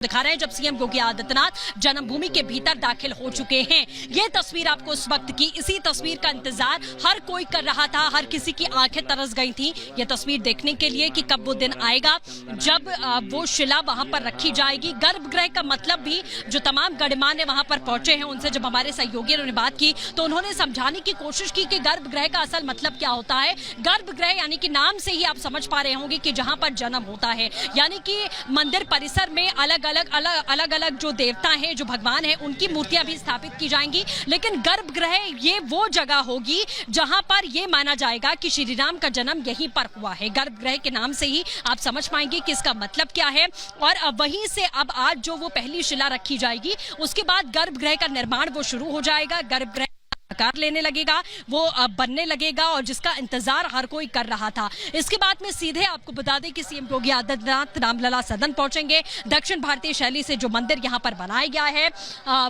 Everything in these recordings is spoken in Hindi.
दिखा रहे हैं जब सीएम योगी आदित्यनाथ जन्मभूमि के भीतर दाखिल हो चुके हैं। ये तस्वीर आपको उस वक्त की, इसी तस्वीर का इंतजार हर कोई कर रहा था, हर किसी की आंखें तरस गई थी ये तस्वीर देखने के लिए कि कब वो दिन आएगा जब वो शिला वहां पर रखी जाएगी। गर्भगृह का मतलब भी जो तमाम गणमान्य वहां पर पहुंचे हैं उनसे जब हमारे सहयोगियों ने बात की तो उन्होंने समझाने की कोशिश की कि गर्भगृह का असल मतलब क्या होता है। गर्भगृह यानी कि नाम से ही आप समझ पा रहे होंगे कि जहां पर जन्म होता है, यानी कि मंदिर परिसर में अलग अलग जो देवता हैं, जो भगवान हैं, उनकी मूर्तियां भी स्थापित की जाएंगी। लेकिन गर्भगृह ये वो जगह होगी जहां पर ये माना जाएगा कि श्री राम का जन्म यहीं पर हुआ है। गर्भगृह के नाम से ही आप समझ पाएंगे कि इसका मतलब क्या है। और वहीं से अब आज जो वो पहली शिला रखी जाएगी उसके बाद गर्भगृह का निर्माण वो शुरू हो जाएगा। गर्भगृह आकार लेने लगेगा, वो बनने लगेगा और जिसका इंतजार हर कोई कर रहा था। इसके बाद में सीधे आपको बता दें कि सीएम योगी आदित्यनाथ रामलला सदन पहुंचेंगे। दक्षिण भारतीय शैली से जो मंदिर यहां पर बनाया गया है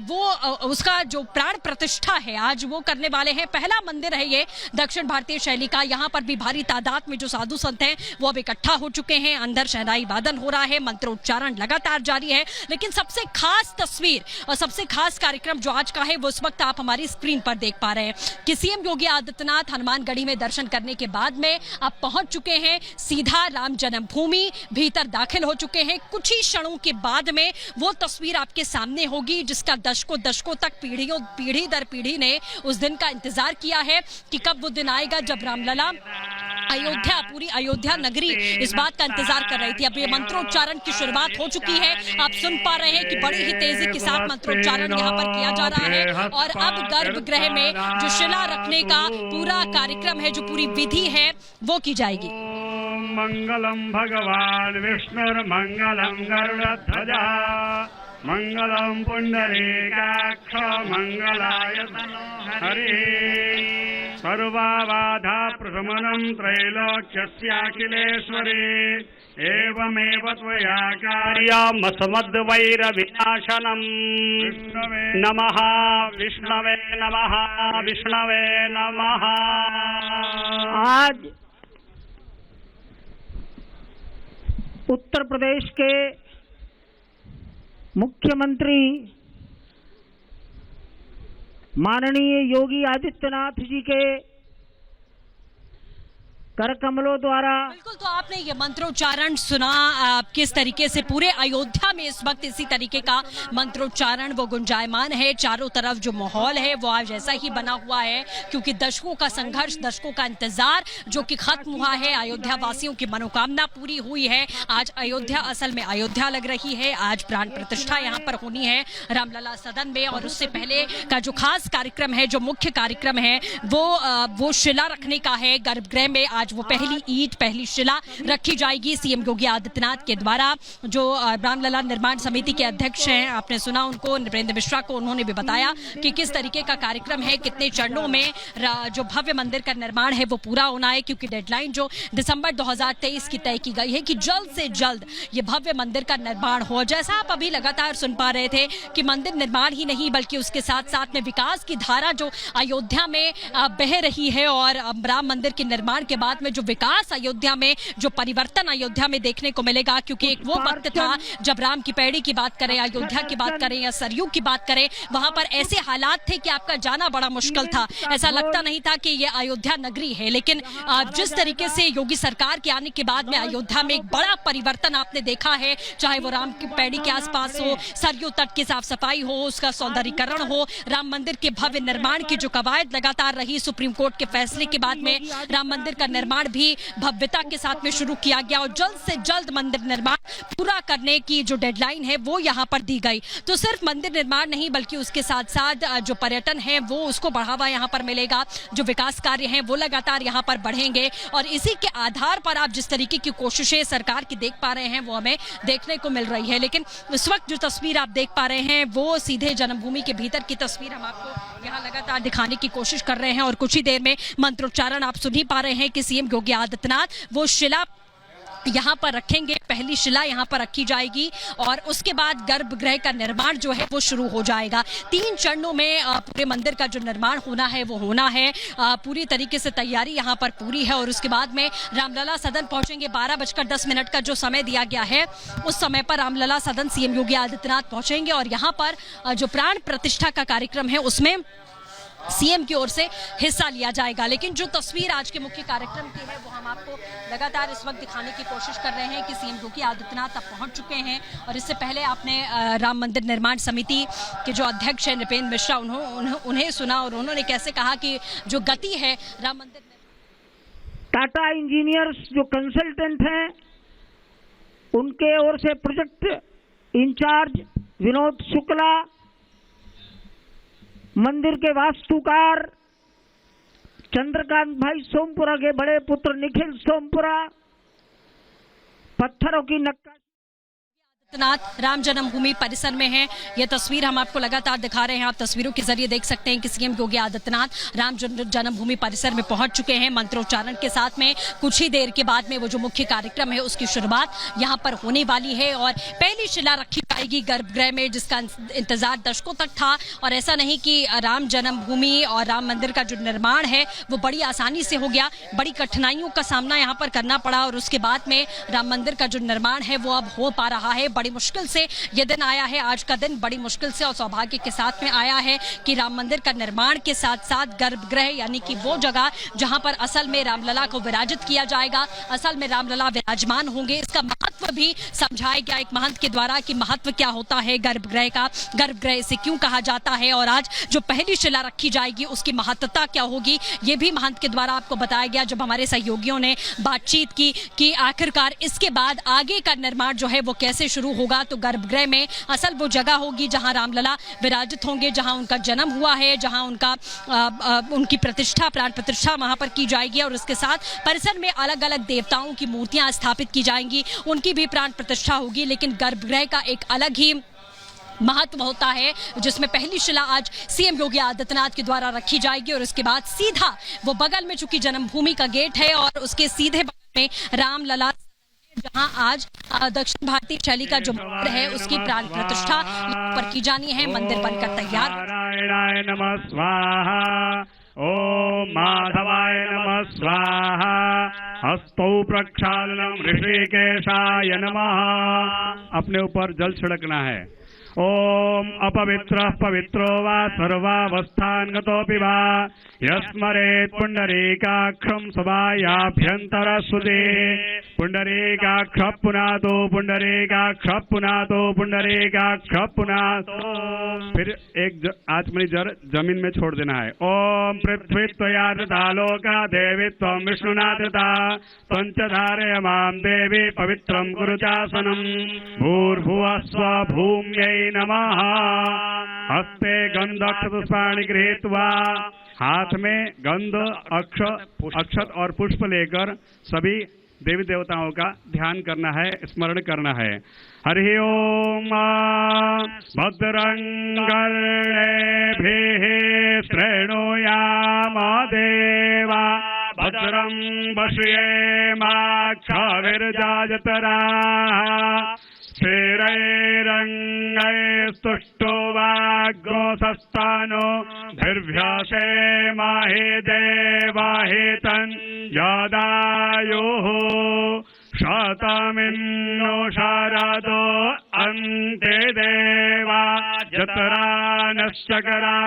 वो उसका जो प्राण प्रतिष्ठा है आज वो करने वाले हैं। पहला मंदिर है ये दक्षिण भारतीय शैली का। यहाँ पर भी भारी तादाद में जो साधु संत हैं वो अब इकट्ठा हो चुके हैं। अंदर शहनाई वादन हो रहा है, मंत्रोच्चारण लगातार जारी है। लेकिन सबसे खास तस्वीर और सबसे खास कार्यक्रम जो आज का है वो इस वक्त आप हमारी स्क्रीन पर देख पा रहे हैं कि सीएम योगी आदित्यनाथ हनुमानगढ़ी में दर्शन करने के बाद में अब पहुंच चुके हैं सीधा राम जन्मभूमि, भीतर दाखिल हो चुके हैं। कुछ ही क्षणों के बाद में वो तस्वीर आपके सामने होगी जिसका दशकों तक पीढ़ी दर पीढ़ी ने उस दिन का इंतजार किया है कि कब वो दिन आएगा जब रामलला अयोध्या, पूरी अयोध्या नगरी इस बात का इंतजार कर रही थी। अब ये मंत्रोच्चारण की शुरुआत हो चुकी है। आप सुन पा रहे हैं कि बड़ी ही तेजी के साथ मंत्रोच्चारण यहाँ पर किया जा रहा है और अब गर्भगृह में जो शिला रखने का पूरा कार्यक्रम है, जो पूरी विधि है वो की जाएगी। मंगलम भगवान विष्णुर्मंगलम गरुड़ध्वजा मंगलम पुंडरीकाक्ष मंगलाय हरि सर्वबाधा प्रशमनं त्रैलोक्यस्याखिलेश्वरी एवमेव त्वया कार्यमसमद्वैरविनाशनम् नमः विष्णवे नमः विष्णवे नमः। आज उत्तर प्रदेश के मुख्यमंत्री माननीय योगी आदित्यनाथ जी के कर कमलों द्वारा बिल्कुल, तो आपने ये मंत्रोच्चारण सुना किस तरीके से पूरे अयोध्या में इस वक्त इसी तरीके का मंत्रोच्चारण वो गुंजायमान है। चारों तरफ जो माहौल है वो आज ऐसा ही बना हुआ है क्योंकि दशकों का संघर्ष, दशकों का इंतजार जो कि खत्म हुआ है। अयोध्या वासियों की मनोकामना पूरी हुई है। आज अयोध्या असल में अयोध्या लग रही है। आज प्राण प्रतिष्ठा यहाँ पर होनी है रामलला सदन में और उससे पहले का जो खास कार्यक्रम है, जो मुख्य कार्यक्रम है वो शिला रखने का है। गर्भगृह में आज वो पहली ईंट, पहली शिला रखी जाएगी सीएम योगी आदित्यनाथ के द्वारा। जो रामलला निर्माण समिति के अध्यक्ष हैं, आपने सुना उनको, नृपेंद्र मिश्रा को, उन्होंने भी बताया कि किस तरीके का कार्यक्रम है, कितने चरणों में जो भव्य मंदिर का निर्माण है वो पूरा होना है क्योंकि डेडलाइन जो दिसंबर 2023 की तय की गई है कि जल्द से जल्द ये भव्य मंदिर का निर्माण हो। जैसा आप अभी लगातार सुन पा रहे थे कि मंदिर निर्माण ही नहीं बल्कि उसके साथ साथ में विकास की धारा जो अयोध्या में बह रही है और राम मंदिर के निर्माण के बाद में जो विकास अयोध्या में, जो परिवर्तन अयोध्या में देखने को मिलेगा क्योंकि एक वो वक्त था जब राम की पैड़ी की बात करें, अयोध्या की बात करें या सरयू की बात करें, वहां पर ऐसे हालात थे कि आपका जाना बड़ा मुश्किल था। ऐसा लगता नहीं था कि ये अयोध्या नगरी है। लेकिन जिस तरीके से योगी सरकार के आने के बाद में अयोध्या में एक बड़ा परिवर्तन आपने देखा है, चाहे वो राम की पैड़ी के आसपास हो, सरयू तट की साफ सफाई हो, उसका सौंदर्यीकरण हो, राम मंदिर के भव्य निर्माण की जो कवायद लगातार रही, सुप्रीम कोर्ट के फैसले के बाद में राम मंदिर का निर्माण भी भव्यता के साथ में शुरू किया गया और जल्द से जल्द मंदिर निर्माण पूरा करने की जो डेडलाइन है वो यहाँ पर दी गई। तो सिर्फ मंदिर निर्माण नहीं बल्कि उसके साथ साथ जो पर्यटन है वो उसको बढ़ावा यहाँ पर मिलेगा, जो विकास कार्य हैं वो लगातार यहाँ पर बढ़ेंगे और इसी के आधार पर आप जिस तरीके की कोशिशें सरकार की देख पा रहे हैं वो हमें देखने को मिल रही है। लेकिन इस वक्त जो तस्वीर आप देख पा रहे हैं वो सीधे जन्मभूमि के भीतर की तस्वीर हम आपको यहाँ लगातार दिखाने की कोशिश कर रहे हैं और कुछ ही देर में मंत्रोच्चारण आप सुन ही पा रहे हैं कि सीएम योगी आदित्यनाथ वो शिला यहाँ पर रखेंगे, पहली शिला यहाँ पर रखी जाएगी और उसके बाद गर्भगृह का निर्माण जो है वो शुरू हो जाएगा। 3 चरणों में पूरे मंदिर का जो निर्माण होना है वो होना है। पूरी तरीके से तैयारी यहाँ पर पूरी है और उसके बाद में रामलला सदन पहुंचेंगे। 12:10 का जो समय दिया गया है उस समय पर रामलला सदन सीएम योगी आदित्यनाथ पहुंचेंगे और यहाँ पर जो प्राण प्रतिष्ठा का कार्यक्रम है उसमें सीएम की ओर से हिस्सा लिया जाएगा। लेकिन जो तस्वीर आज के मुख्य कार्यक्रम की है वो हम आपको लगातार इस वक्त दिखाने की कोशिश कर रहे हैं कि सीएम योगी आदित्यनाथ अब पहुंच चुके हैं और इससे पहले आपने राम मंदिर निर्माण समिति के जो अध्यक्ष हैं नृपेंद्र मिश्रा उन्हें सुना और उन्होंने कैसे कहा कि जो गति है राम मंदिर टाटा इंजीनियर्स जो कंसल्टेंट हैं उनके ओर से प्रोजेक्ट इंचार्ज विनोद शुक्ला, मंदिर के वास्तुकार चंद्रकांत भाई सोमपुरा के बड़े पुत्र निखिल सोमपुरा, पत्थरों की नक्काशी आदित्यनाथ राम जन्मभूमि परिसर में है। यह तस्वीर हम आपको लगातार दिखा रहे हैं। आप तस्वीरों के जरिए देख सकते हैं कि सीएम योगी आदित्यनाथ राम जन्मभूमि परिसर में पहुंच चुके हैं। मंत्रोच्चारण के साथ में कुछ ही देर के बाद में वो जो मुख्य कार्यक्रम है उसकी शुरुआत यहां पर होने वाली है और पहली शिला रखी जाएगी गर्भगृह में, जिसका इंतजार दशकों तक था। और ऐसा नहीं कि राम जन्मभूमि और राम मंदिर का जो निर्माण है वो बड़ी आसानी से हो गया, बड़ी कठिनाइयों का सामना यहाँ पर करना पड़ा और उसके बाद में राम मंदिर का जो निर्माण है वो अब हो पा रहा है। बड़ी मुश्किल से ये दिन आया है, आज का दिन बड़ी मुश्किल से और सौभाग्य के साथ में आया है कि राम मंदिर का निर्माण के साथ साथ गर्भगृह यानी कि वो जगह जहां पर असल में रामलला को विराजित किया जाएगा, असल में रामलला विराजमान होंगे, इसका महत्व भी समझाया गया एक महंत के द्वारा कि महत्व क्या होता है गर्भगृह का, गर्भगृह इसे क्यों कहा जाता है और आज जो पहली शिला रखी जाएगी उसकी महत्ता क्या होगी, ये भी महंत के द्वारा आपको बताया गया जब हमारे सहयोगियों ने बातचीत की कि आखिरकार इसके बाद आगे का निर्माण जो है वो कैसे शुरू होगा। तो गर्भगृह में असल वो जगह होगी जहां रामलला विराजित होंगे, जहां उनका जन्म हुआ है, जहां उनकी प्रतिष्ठा प्राण प्रतिष्ठा वहां पर की जाएगी और उसके साथ परिसर में अलग अलग देवताओं की मूर्तियां स्थापित की जाएंगी, उनकी भी प्राण प्रतिष्ठा होगी। लेकिन गर्भगृह का एक अलग ही महत्व होता है जिसमें पहली शिला आज सीएम योगी आदित्यनाथ के द्वारा रखी जाएगी और उसके बाद सीधा वो बगल में चूंकि जन्मभूमि का गेट है और उसके सीधे बगल में रामलला जहां आज दक्षिण भारतीय शैली का जो मंदिर है उसकी प्राण प्रतिष्ठा पर की जानी है। मंदिर बनकर तैयार। नारायणाय नमः स्वाहा, ओम माधवाय नमः स्वाहा, हस्तौ प्रक्षालनम ऋषिकेशाय नमः। अपने ऊपर जल छिड़कना है। ओम अपवित्रः पवित्रो वा सर्वावस्थान्गतोऽपि वा यस्मरेत् पुण्डरीकाक्षं सभायाभ्यन्तरश्रुते पुण्डरीकाक्षः पुनातो पुण्डरीकाक्षः पुनातो पुण्डरीकाक्षः पुनातो। फिर एक आचमनी जल जमीन में छोड़ देना है। ओम पृथ्वी त्वया धृता लोका देवी त्वं विष्णुना धृता त्वं च धारय मां देवी पवित्रं कुरु चासनं भूर्भुवः स्वः भूम्यै नमः। हस्ते गंध अक्षत पुष्पाणि गृहीत्वा, हाथ में गंध अक्षत और पुष्प लेकर सभी देवी देवताओं का ध्यान करना है, स्मरण करना है। हरि ओम भद्रं कर्णेभिः शृणुयाम देवा भद्रं पश्येमाक्षभिर्जाजतराः स्थिरैरङ्गैस्तुष्टो वाग्रोसस्तानो भिर्भ्यसेमाहि देवाहितं यदायुः शतमिन्नो शरदो अन्ते देवा जतरानश्चकरा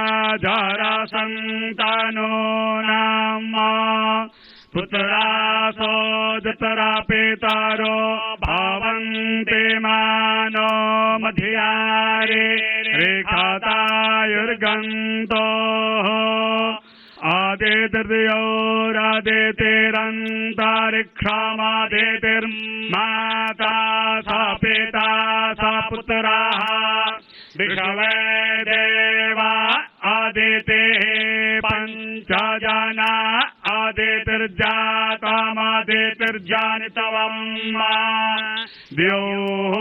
जरासन्तानो नाम पुत्रासो जतरा पितरो भवन्ति मानो मध्यारे रेखातायुर्गन्तो आदितिर्योरादितिरन्तरिक्षामादितिर्माता सा पिता सा पुत्राः विषवे देवा आदितिः पञ्चजना आदितिर्जातमादितिर्जानितवं द्योः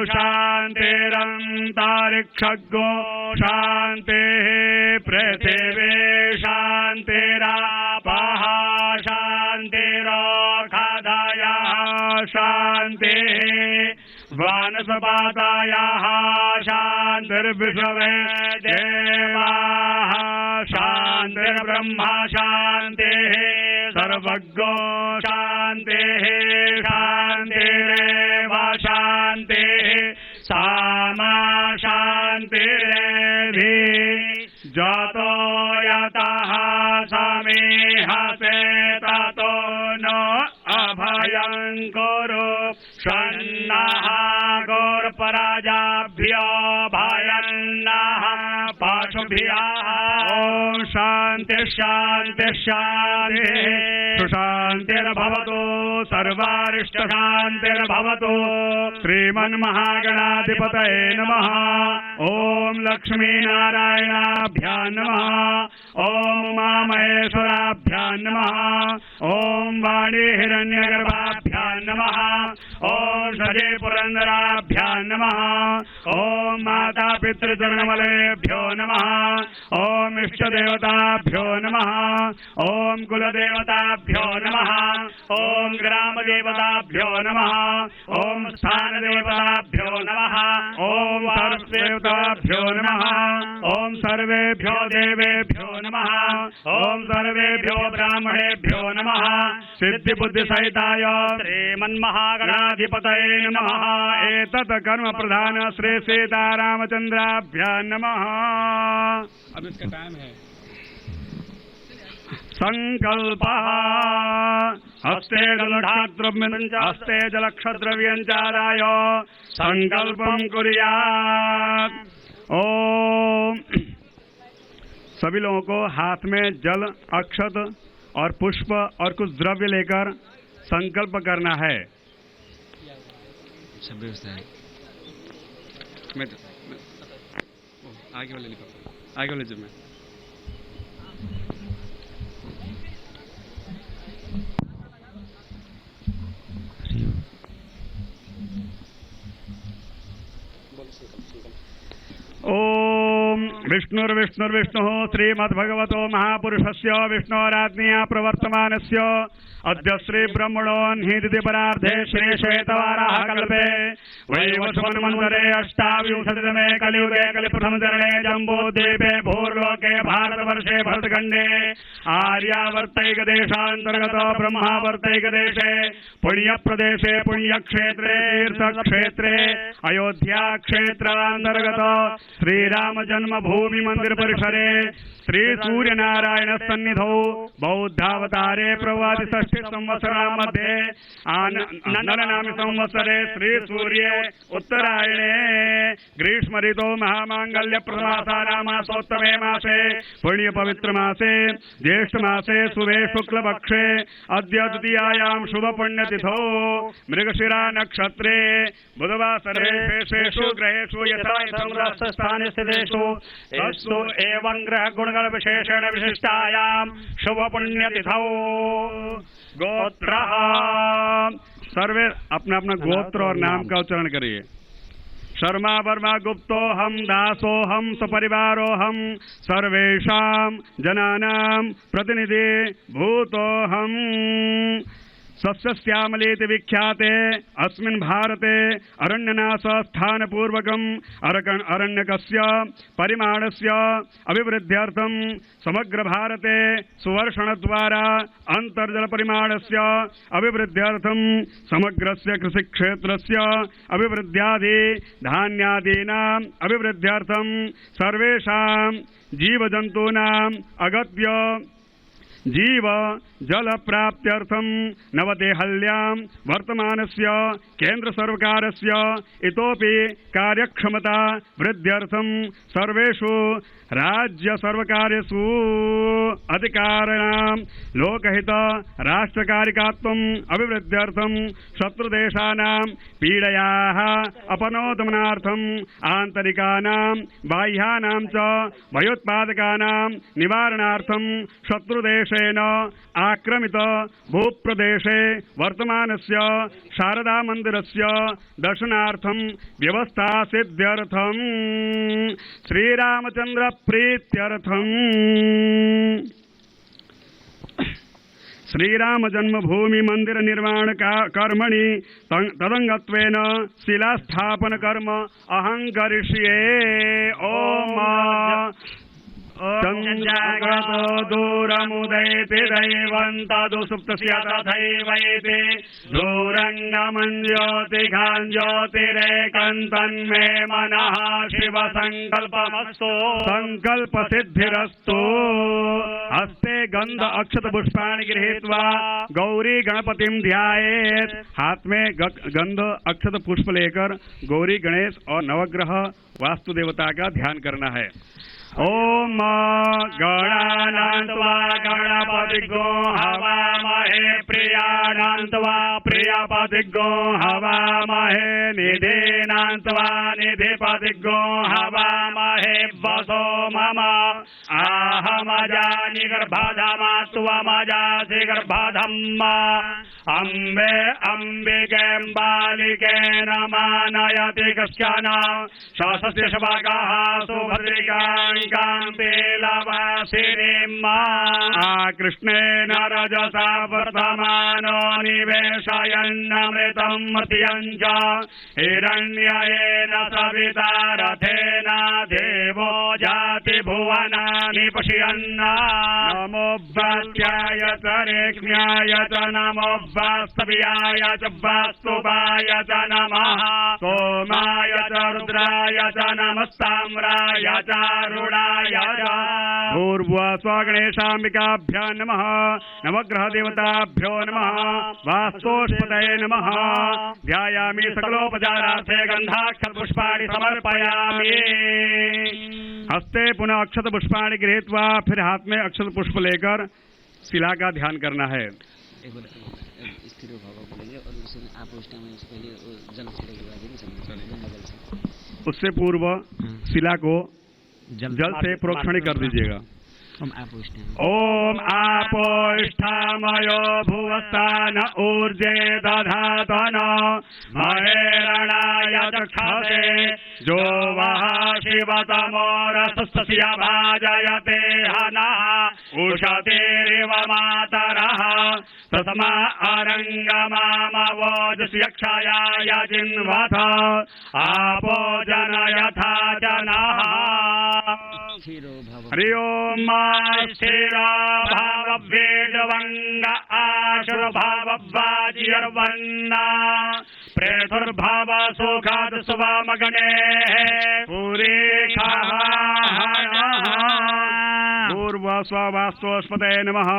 शान्तिरन्तरिक्षगो शान्तिः पृथिवी शान्तिरापः शान्तिरोषधयः उत्पातायाः शान्तिर्विश्वे देवाः शान्तिर्ब्रह्मा शान्तिः सर्वज्ञो शान्तिः शान्तिरेव शान्तिः सामा शान्तिरेधि जातो यतः समीहसे ततो न अभयं कुरु षण्णः गौरपराजाभ्यो भयन्नः पाशुभ्यः ॐ शान्ति शान्ति शान्तिः सुशान्तिर्भवतु सर्वारिष्ट शान्तिर्भवतु श्रीमन्महागणाधिपतये नमः ॐ लक्ष्मीनारायणाभ्यां नमः ॐ उमामहेश्वराभ्यां नमः ॐ वाणी हिरण्यगर्भाभ्यां नमः ॐ श्री पुरन्दराभ्यां नमः ॐ माता पितृचरणमलेभ्यो नमः ॐ इष्टदेवताभ्यो नमः ॐ कुलदेवताभ्यो नमः ॐ ग्रामदेवताभ्यो नमः ॐ स्थानदेवताभ्यो नमः ॐ सर्वदेवताभ्यो नमः ॐ सर्वेभ्यो देवेभ्यो नमः ॐ सर्वेभ्यो ब्राह्मणेभ्यो नमः सिद्धिबुद्धिसहिताय श्रीमन्महागणाधिपतये नमः एतत् कर्म प्रधान श्री सीतारामचन्द्राभ्यां नमः। अब इसका टाइम है। संकल्पः हस्ते जलक्षद्रव्यञ्चादाय संकल्पं कुर्यात्। ओम सभी लोगों को हाथ में जल अक्षत और पुष्प और कुछ द्रव्य लेकर संकल्प करना है। आगे वाले लिखो, आगे वाले जब में ओम विष्णुर्विष्णुर्विष्णुः श्रीमद्भगवतो महापुरुषस्य विष्णोराज्ञया प्रवर्तमानस्य अद्य श्री ब्रह्मणोऽन्हीति परार्धे श्री श्वेतवाराह कल्पे वैवस्वन्मन्वरे अष्टाविंशतितमे कलियुगे कलिप्रथमचरणे जम्बूद्वीपे भूर्लोके भारतवर्षे भरतखण्डे आर्यावर्तैकदेशान्तर्गत ब्रह्मावर्तैकदेशे पुण्यप्रदेशे पुण्यक्षेत्रे तीर्थक्षेत्रे अयोध्याक्षेत्रान्तर्गत श्रीराम जन्मभूमि मंदिर परिसरे श्री सूर्यनारायण सन्निधौ बौद्धावतारे प्रवादि षष्ठी संवत्सरा मध्ये नलनामि संवत्सरे श्री सूर्ये उत्तरायणे ग्रीष्म ऋतौ महामांगल्य प्रथमासानामासोत्तमे मासे पुण्य पवित्र मासे ज्येष्ठ मासे शुभे शुक्ल पक्षे अद्य द्वितीयायां शुभ पुण्यतिथौ मृगशिरा नक्षत्रे बुधवासरे शेषेषु ग्रहेषु यथा स्थाने स्थितेषु तत्सु एवं ग्रह गुणगण विशेषण विशिष्टायां शुभ पुण्यतिथौ गोत्रः। सर्वे अपना अपना गोत्र और नाम का उच्चारण करिए। शर्मा वर्मा गुप्तोऽहं दासोऽहं सपरिवारोऽहं सर्वेषां जनानां प्रतिनिधि भूतोऽहम्। सस्यश्यामलेति विख्याते अस्मिन् भारते अरण्यनाश स्थान पूर्वकम् अरण्यकस्य परिमाणस्य अभिवृद्ध्यर्थं समग्र भारते सुवर्षणद्वारा अंतर्जल परिमाणस्य अभिवृद्ध्यर्थं समग्रस्य कृषिक्षेत्रस्य अभिवृद्ध्यादि धान्यादीनाम् अभिवृद्ध्यर्थं सर्वेषां जीवजन्तूनाम् अगत्य जीव जल प्राप्त्यर्थं नवदेहल्यां वर्तमानस्य केंद्र सर्वकारस्य इतोपि कार्यक्षमता वृद्ध्यर्थं सर्वेषु राज्य सर्वकारेषु अधिकारिणां लोकहित राष्ट्रकारिकात्वम् अभिवृद्ध्यर्थं शत्रुदेशानां पीडयाः अपनोदमनार्थम् आन्तरिकानां बाह्यानां च भयोत्पादकानां निवारणार्थं शत्रुदेशेन आक्रमित भूप्रदेशे वर्तमानस्य शारदा मंदिरस्य दर्शनार्थं व्यवस्था सिद्ध्यर्थं श्रीरामचंद्र प्रीत्यर्थं श्रीराम जन्मभूमि मंदिर निर्माण कर्मणि तदंगत्वेन शिलास्थापन कर्म अहं करिष्ये। ओम चन्द्रागतो दूरमुदैति दैवं तदुसुप्तस्य तथैवैति दूरङ्गमं ज्योतिघां ज्योतिरेकन्तन्मे मनः शिव संकल्पमस्तु संकल्पसिद्धिरस्तु। हस्ते गंध अक्षत पुष्पाणि गृहीत्वा गौरी गणपतिं ध्यायेत्। हाथ में गंध अक्षत पुष्प लेकर गौरी गणेश और नवग्रह वास्तु देवता का ध्यान करना है। ओम गणानान्त्वा गणपतिगो हवामहे प्रियाणान्त्वा प्रियपतिगो हवामहे निधीनान्त्वा निधिपतिगो हवामहे वसो मम आहमजानि गर्भधमात्वमजासि गर्भधम् अम्बे अम्बिकें बालिकेन मानयति कश्चन शासस्य शवागाः सुभद्रिकां कान्ते लवासिनीम् कृष्णेन रजसा वर्तमानो निवेशयन्नमृतं मर्त्यं च हिरण्येन सविता रथेन देवो जाति भुवनानि पश्यन्। नमो वात्याय च रेक्ष्म्याय च नमो वास्तव्याय च वास्तुवाय च नमः सोमाय च रुद्राय च नमस्ताम्राय च भूर्भुवः स्वः गणेशाम्बिकाभ्यां नमः नवग्रह देवताभ्यो नमः वास्तोष्पतये नमः। ध्यायामि सकलोपचारार्थे गन्धाक्षत पुष्पाणि समर्पयामि। हस्ते पुनः अक्षत पुष्पाणि गृहीत्वा फिर हाथ में अक्षत पुष्प लेकर शिला का ध्यान करना है। उससे पूर्व शिला को जल से प्रोक्षण कर दीजिएगा। ओम आपोष्ठामयो भुवस्तान ऊर्जे दधातन महेरणाय चक्षसे जो वः शिवतमोरसस्य भाजयते हनः उषतीरिव मातरः तस्मा अरङ्गमामवोजस्यक्षयाय जिन्वथ आपो जनयथा जनः। हरि ओम स्थिरा भाव वेदवंग आशुर्भाव वाजिर्वन्ना प्रेतुर्भाव सुखाद सुवामगणे पूरे पूर्व स्ववास्तोस्पते नमः।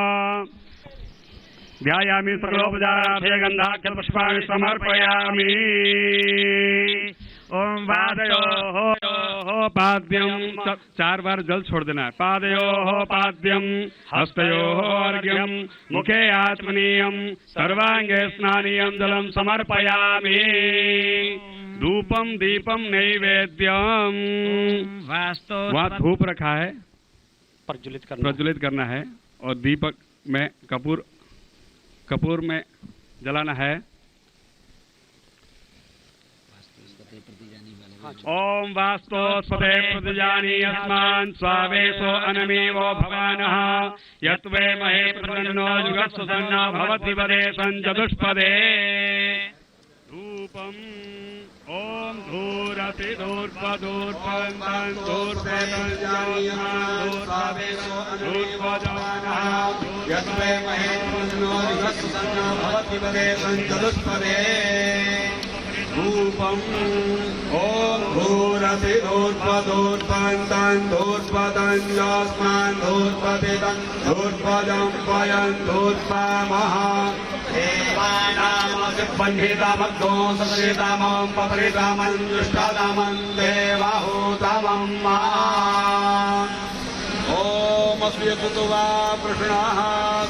ध्यायामि सकलोपचारार्थे गन्धाक्षत पुष्पाणि समर्पयामि। ओम पादयोः पाद्यं 4 बार जल छोड़ देना है। पादयोः पाद्यं हस्तयोः अर्घ्यं मुखे आत्मनीयं सर्वांगे स्नानीयं जलं समर्पयामि। धूपम दीपम नैवेद्यम वहाँ धूप रखा है प्रज्वलित करना है और दीपक में कपूर में जलाना है। ओम वास्तोस्पते प्रतिजानी अस्मान् स्वावेशो अनमेवो भवानः यत्वे महे प्रतन्नो जुगत्सन्नो भवति पदे संचतुष्पदे। धूपम् ओम धूरति धूर्पदूर्पन्तं धूर्पेतञ्जानीयमानोस्वावेशो अनमेवो भवानः यत्वे महे प्रतन्नो जुगत्सन्नो भवति पदे संचतुष्पदे। धूपम् ओम धूरति धूर्पदूर्पन्तं धूर्पदञ्जास्मान् धूर्पदितं धूर्पदं वयं धूर्पामः। देवानामग्निपन्थितामग्नो सपरितामं पपरितामं दुष्टादामं देवाहूतमम्। ओम अस्म्यकुतुवा प्रश्नाः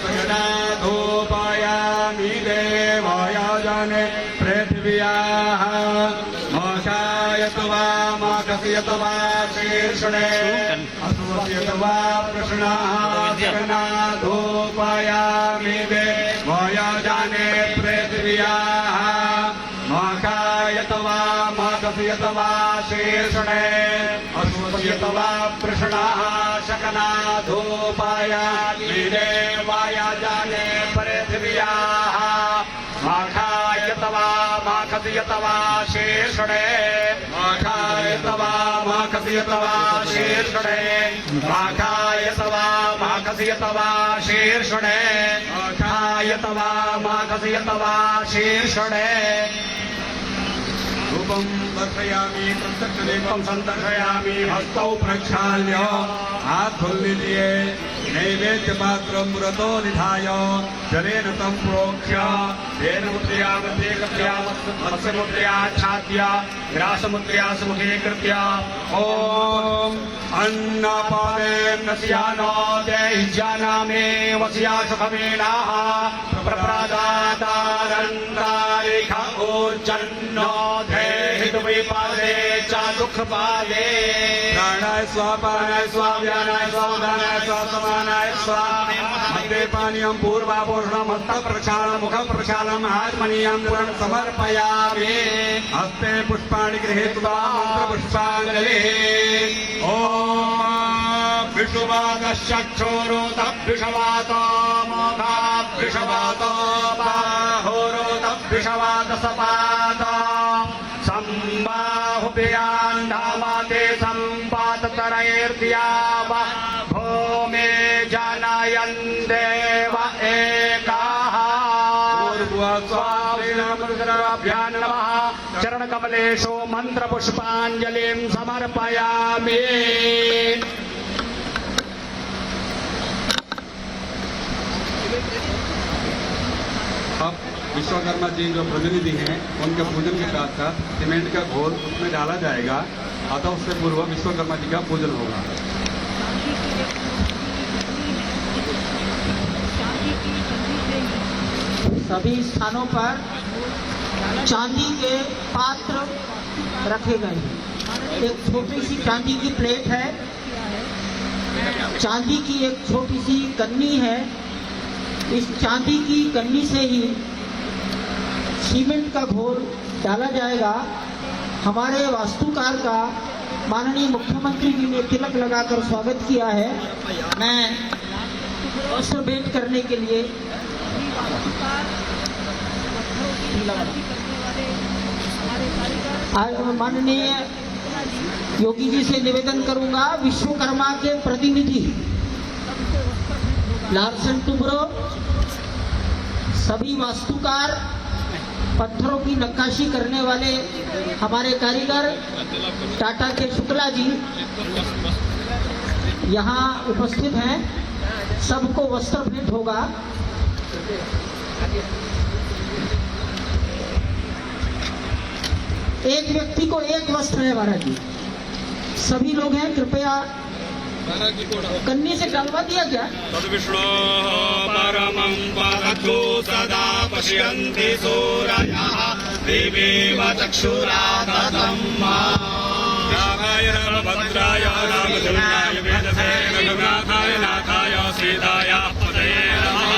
सयना धूपयामि देवाय जने पृथिव्याः मोक्षायत वा मोक्षयत वा शीर्षणे असुवस्यत वा प्रश्नाः सयना धूपयामि देवाय जने पृथिव्याः मोक्षायत वा मोक्षयत वा शीर्षणे असुवस्यत वा प्रश्नाः शकना धूपयामि देवाय जने प्रियाः माखाय तवा माखस्य तवा शीर्षणे माखाय तवा माखस्य तवा शीर्षणे माखाय तवा माखस्य तवा शीर्षणे माखाय तवा माखस्य तवा शीर्षणे रूपं दर्शयामि प्रत्यक्षदीपं संदर्शयामि हस्तौ प्रक्षाल्य हाथ धुलने लिए नैवेद्य पात्र मुरतो निधाय जलेन तं प्रोक्ष्य तेन मुद्रया मध्ये कृत्य मत्स्यमुद्रयाच्छाद्य ग्रासमुद्रया सुमुखे कृत्य ॐ अन्नपानेन स्यानो देह्यानामे वस्या सुखमेनाः प्रप्रदातारन्तारिख ऊर्जन्नो देहितुविपादे च दुःखपादे प्राणाय स्वापानाय स्वाव्यानाय स्वादानाय स्वासमानाय स्वामे मध्ये पानीयं पूर्वाभूषणं हस्तप्रक्षालनं मुखप्रक्षालनं आत्मनीयं पूर्णं समर्पयामि हस्ते पुष्पाणि गृहीत्वा मन्त्रपुष्पाञ्जलिः ॐ विषुवादश्चक्षुरुतभ्युषवातो मोघाभ्युषवातो बाहुरुतभ्युषवादसपाद सम्बाहुभ्यान्धामाते सम्पाततरैर्द्याव भूमे जनयन् देव एकाः स्वामिनामभ्यां नमः चरणकमलेषु मन्त्रपुष्पाञ्जलिं समर्पयामि अब विश्वकर्मा जी जो प्रतिनिधि हैं उनके पूजन के साथ साथ सीमेंट का घोल उसमें डाला जाएगा अतः उससे पूर्व विश्वकर्मा जी का पूजन होगा। सभी स्थानों पर चांदी के पात्र रखे गए हैं। एक छोटी सी चांदी की प्लेट है, चांदी की एक छोटी सी कन्नी है। इस चांदी की कन्नी से ही सीमेंट का घोल डाला जाएगा। हमारे वास्तुकार का माननीय मुख्यमंत्री जी ने तिलक लगाकर स्वागत किया है। मैं वस्त्र भेंट करने के लिए माननीय योगी जी से निवेदन करूंगा, विश्वकर्मा के प्रतिनिधि लार्सन टुब्रो, सभी वास्तुकार, पत्थरों की नक्काशी करने वाले हमारे कारीगर टाटा के शुक्ला जी यहाँ उपस्थित हैं। सबको वस्त्र भेंट होगा। एक व्यक्ति को एक वस्त्र है महाराज जी। सभी लोग हैं, कृपया कन्नी से डालवा दिया क्या? तद्विष्णो परमं पदतो सदा पश्यन्ति सूरयः देवेव चक्षुरादतं रामाय रामभद्राय रामचन्द्राय वेदसे रघुनाथाय नाथाय सीताय पतये नमः।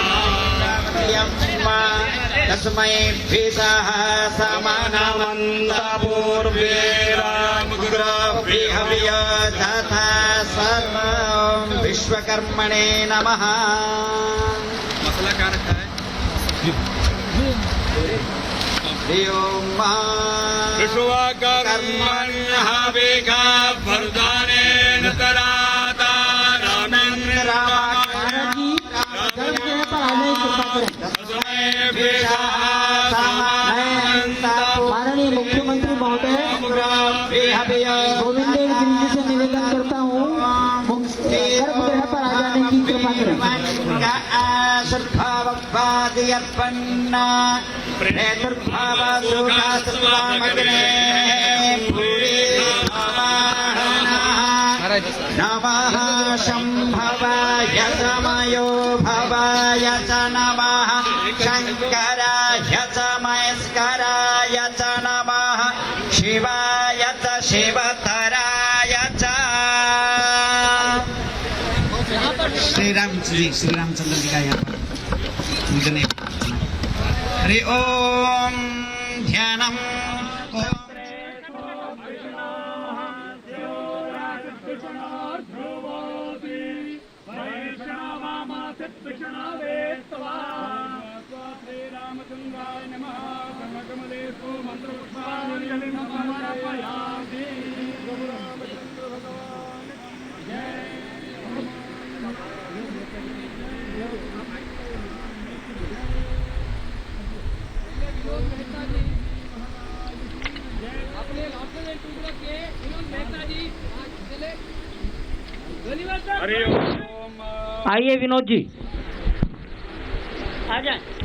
तस्मै भीषः समानमन्तपूर्वे रामगुरुभिः तथा सर्वं विश्वकर्मणे नमः। मसला क्या रखा है? विश्वकर्मण्यः वेगा वरदानेन तराता माननीय मुख्यमंत्री महोदय गोविंद देव गिरी जी से निवेदन करता हूँ, गर्भगृह पर आ जाने की कृपा करें। नमः शंभवाय समयो भवाय च नमः शंकराय च महेश्वराय च नमः शिवाय च शिवतराय च। श्री रामचंद्र जी का यहाँ पर पूजन है। हरि ओम ध्यानम रामचंद्राय नमः कमलेषु मंत्रपुष्पाञ्जलिं समर्पयामि प्रभु रामचंद्र भगवान जय। हरि ओम। आइए विनोद जी आ जाए।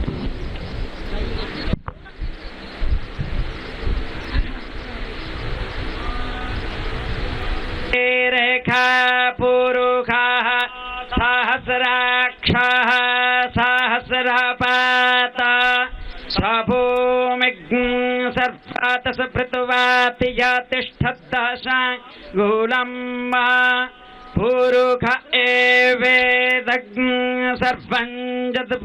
रेखा पुरुषः सहस्राक्षः सहस्रपाता सभूमिग्ं सर्पातस पृथ्वाति तिष्ठद्दशाङ्गुलं पुरुष एवेदग्ं सर्पं जत्